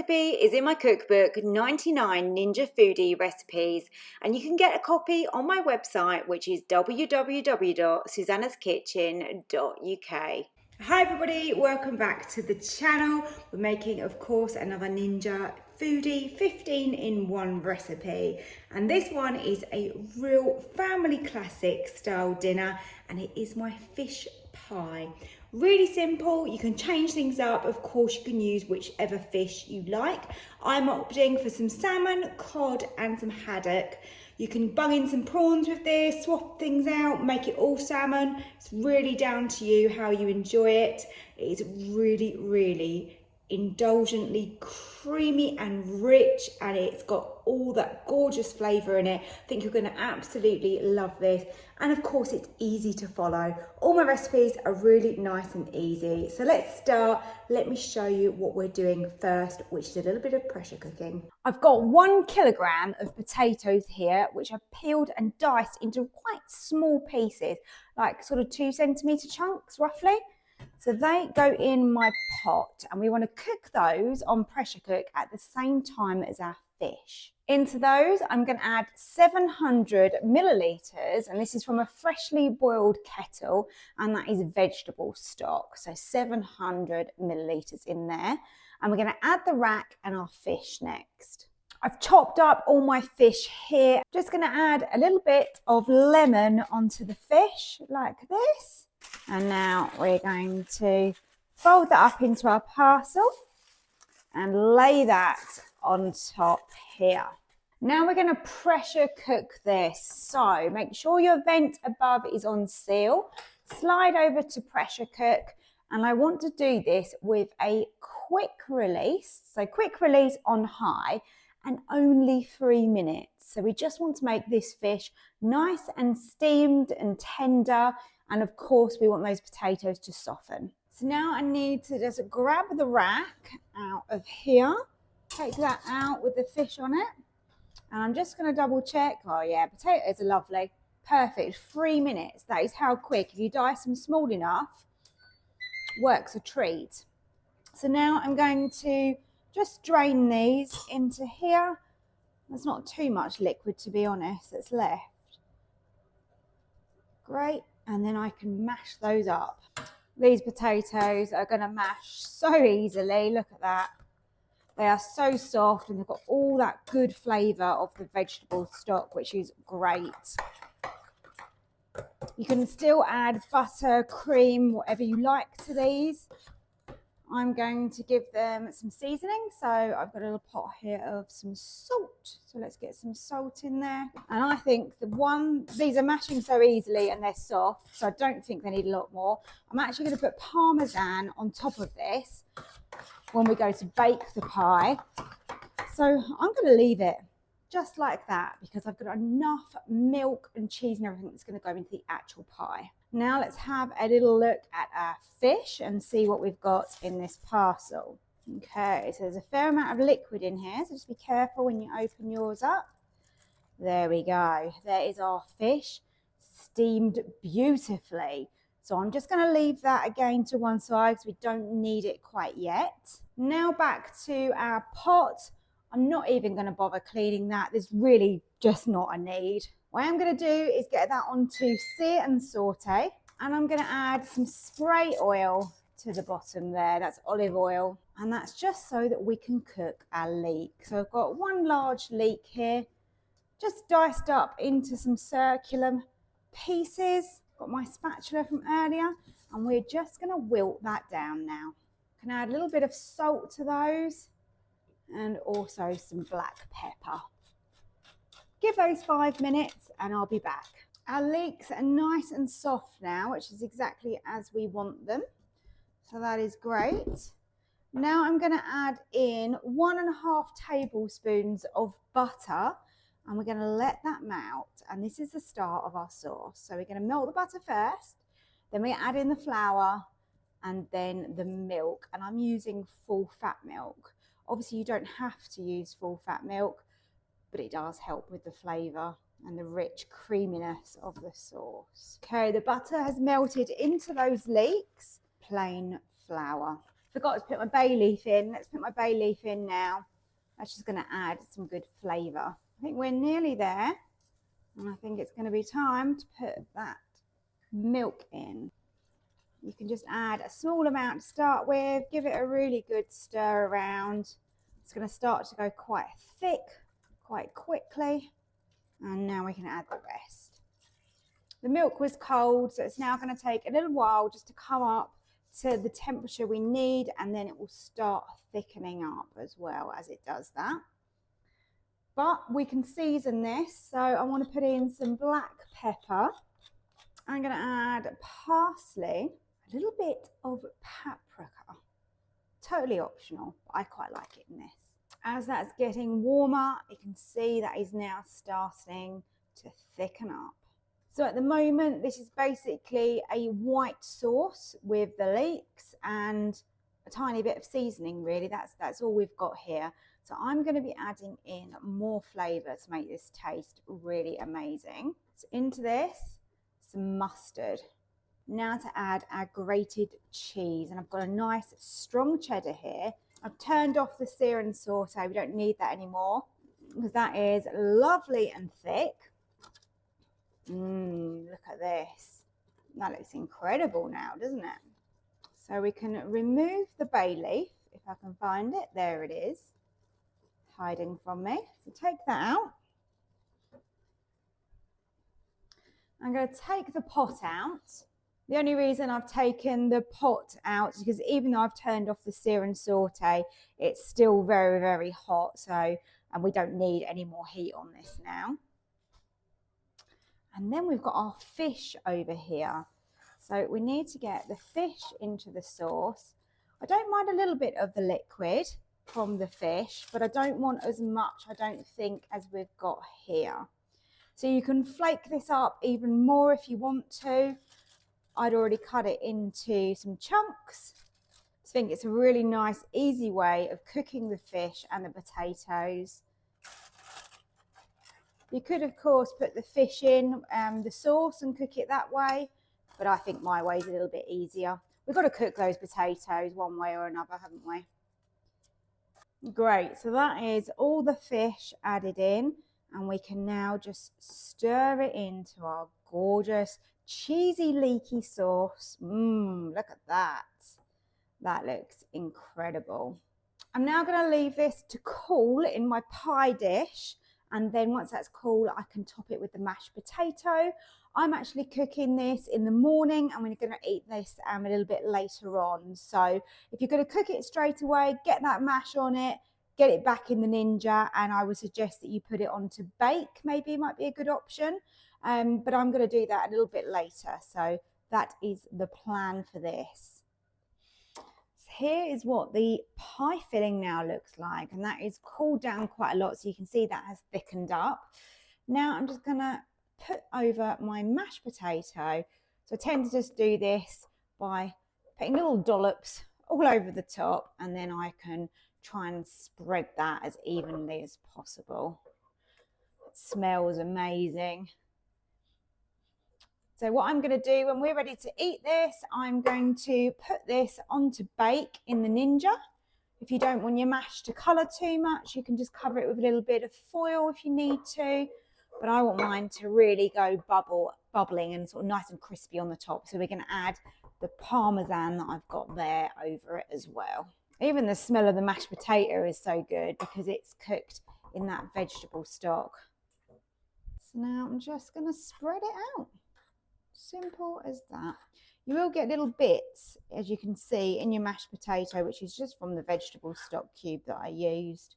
recipe is in my cookbook, 99 Ninja Foodi recipes, and you can get a copy on my website, which is www.susannahskitchen.uk. Hi everybody, welcome back to the channel. We're making, of course, another Ninja Foodi 15-in-1 recipe, and this one is a real family classic style dinner, and it is my fish pie. Really simple. You can change things up. Of course, you can use whichever fish you like. I'm opting for some salmon, cod and some haddock. You can bung in some prawns with this, swap things out, make it all salmon. It's really down to you how you enjoy it. It is really, really indulgently creamy and rich, and it's got all that gorgeous flavour in it. I think you're going to absolutely love this, and of course it's easy to follow. All my recipes are really nice and easy. So let's start. Let me show you what we're doing first, which is a little bit of pressure cooking. I've got 1 kilogram of potatoes here, which I've peeled and diced into quite small pieces, like sort of 2 centimetre chunks roughly. So they go in my pot, and we want to cook those on pressure cook at the same time as our fish. Into those, I'm going to add 700 millilitres, and this is from a freshly boiled kettle, and that is vegetable stock. So 700 millilitres in there. And we're going to add the rack and our fish next. I've chopped up all my fish here. Just going to add a little bit of lemon onto the fish like this. And now we're going to fold that up into our parcel and lay that on top here. Now we're going to pressure cook this. So make sure your vent above is on seal. Slide over to pressure cook. And I want to do this with a quick release. So quick release on high and only 3 minutes. So we just want to make this fish nice and steamed and tender. And of course, we want those potatoes to soften. So now I need to just grab the rack out of here, take that out with the fish on it. And I'm just going to double check. Oh yeah, potatoes are lovely. Perfect, 3 minutes. That is how quick. If you dice them small enough, works a treat. So now I'm going to just drain these into here. There's not too much liquid, to be honest, that's left. Great. And then I can mash those up. These potatoes are going to mash so easily. Look at that. They are so soft, and they've got all that good flavour of the vegetable stock, which is great. You can still add butter, cream, whatever you like to these. I'm going to give them some seasoning. So I've got a little pot here of some salt. So let's get some salt in there. And I think these are mashing so easily and they're soft, so I don't think they need a lot more. I'm actually going to put Parmesan on top of this when we go to bake the pie. So I'm going to leave it just like that because I've got enough milk and cheese and everything that's going to go into the actual pie. Now let's have a little look at our fish and see what we've got in this parcel. Okay, so there's a fair amount of liquid in here, so just be careful when you open yours up. There we go. There is our fish, steamed beautifully. So I'm just going to leave that again to one side because we don't need it quite yet. Now back to our pot. I'm not even going to bother cleaning that. There's really just not a need. What I'm going to do is get that onto sear and saute, and I'm going to add some spray oil to the bottom there. That's olive oil, and that's just so that we can cook our leek. So I've got 1 large leek here, just diced up into some circular pieces. Got my spatula from earlier, and we're just going to wilt that down now. Can add a little bit of salt to those, and also some black pepper. Give those 5 minutes and I'll be back. Our leeks are nice and soft now, which is exactly as we want them. So that is great. Now I'm going to add in 1.5 tablespoons of butter, and we're going to let that melt. And this is the start of our sauce. So we're going to melt the butter first, then we add in the flour and then the milk. And I'm using full fat milk. Obviously you don't have to use full fat milk, but it does help with the flavour and the rich creaminess of the sauce. Okay, the butter has melted into those leeks. Plain flour. Forgot to put my bay leaf in. Let's put my bay leaf in now. That's just going to add some good flavour. I think we're nearly there. And I think it's going to be time to put that milk in. You can just add a small amount to start with. Give it a really good stir around. It's going to start to go quite thick quite quickly. And now we can add the rest. The milk was cold, so it's now going to take a little while just to come up to the temperature we need, and then it will start thickening up as well as it does that. But we can season this, so I want to put in some black pepper. I'm going to add parsley, a little bit of paprika. Totally optional, but I quite like it in this. As that's getting warmer, you can see that is now starting to thicken up. So at the moment, this is basically a white sauce with the leeks and a tiny bit of seasoning, really. That's all we've got here. So I'm going to be adding in more flavour to make this taste really amazing. So into this, some mustard. Now to add our grated cheese, and I've got a nice strong cheddar here. I've turned off the sear and saute. We don't need that anymore because that is lovely and thick. Look at this. That looks incredible now, doesn't it? So we can remove the bay leaf, if I can find it. There it is, hiding from me. So take that out. I'm going to take the pot out. The only reason I've taken the pot out is because even though I've turned off the sear and saute, it's still very, very hot. And we don't need any more heat on this now. And then we've got our fish over here. So we need to get the fish into the sauce. I don't mind a little bit of the liquid from the fish, but I don't want as much, I don't think, as we've got here. So you can flake this up even more if you want to. I'd already cut it into some chunks. I think it's a really nice, easy way of cooking the fish and the potatoes. You could, of course, put the fish in the sauce and cook it that way, but I think my way is a little bit easier. We've got to cook those potatoes one way or another, haven't we? Great, so that is all the fish added in, and we can now just stir it into our gorgeous, cheesy, leaky sauce. Look at that. That looks incredible. I'm now going to leave this to cool in my pie dish. And then once that's cool, I can top it with the mashed potato. I'm actually cooking this in the morning and we're going to eat this a little bit later on. So if you're going to cook it straight away, get that mash on it, get it back in the Ninja, and I would suggest that you put it on to bake. Maybe it might be a good option, but I'm going to do that a little bit later. So that is the plan for this. Here is what the pie filling now looks like, and that is cooled down quite a lot, so you can see that has thickened up. Now I'm just going to put over my mashed potato. So I tend to just do this by putting little dollops all over the top, and then I can try and spread that as evenly as possible. It smells amazing. So what I'm going to do when we're ready to eat this, I'm going to put this onto bake in the Ninja. If you don't want your mash to colour too much, you can just cover it with a little bit of foil if you need to. But I want mine to really go bubbling and sort of nice and crispy on the top. So we're going to add the Parmesan that I've got there over it as well. Even the smell of the mashed potato is so good because it's cooked in that vegetable stock. So now I'm just going to spread it out. Simple as that. You will get little bits, as you can see, in your mashed potato, which is just from the vegetable stock cube that I used.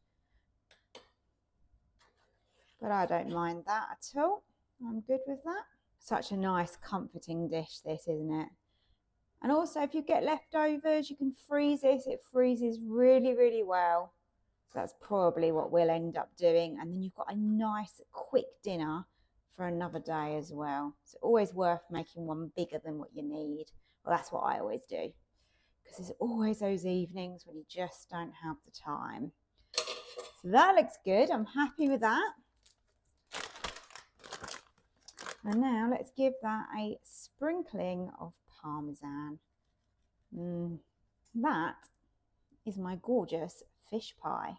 But I don't mind that at all. I'm good with that. Such a nice, comforting dish, this, isn't it? And also, if you get leftovers, you can freeze this. It freezes really, really well. So that's probably what we'll end up doing. And then you've got a nice, quick dinner for another day as well. It's always worth making one bigger than what you need. Well, that's what I always do, because there's always those evenings when you just don't have the time. So that looks good. I'm happy with that. And now let's give that a sprinkling of Parmesan. That is my gorgeous fish pie.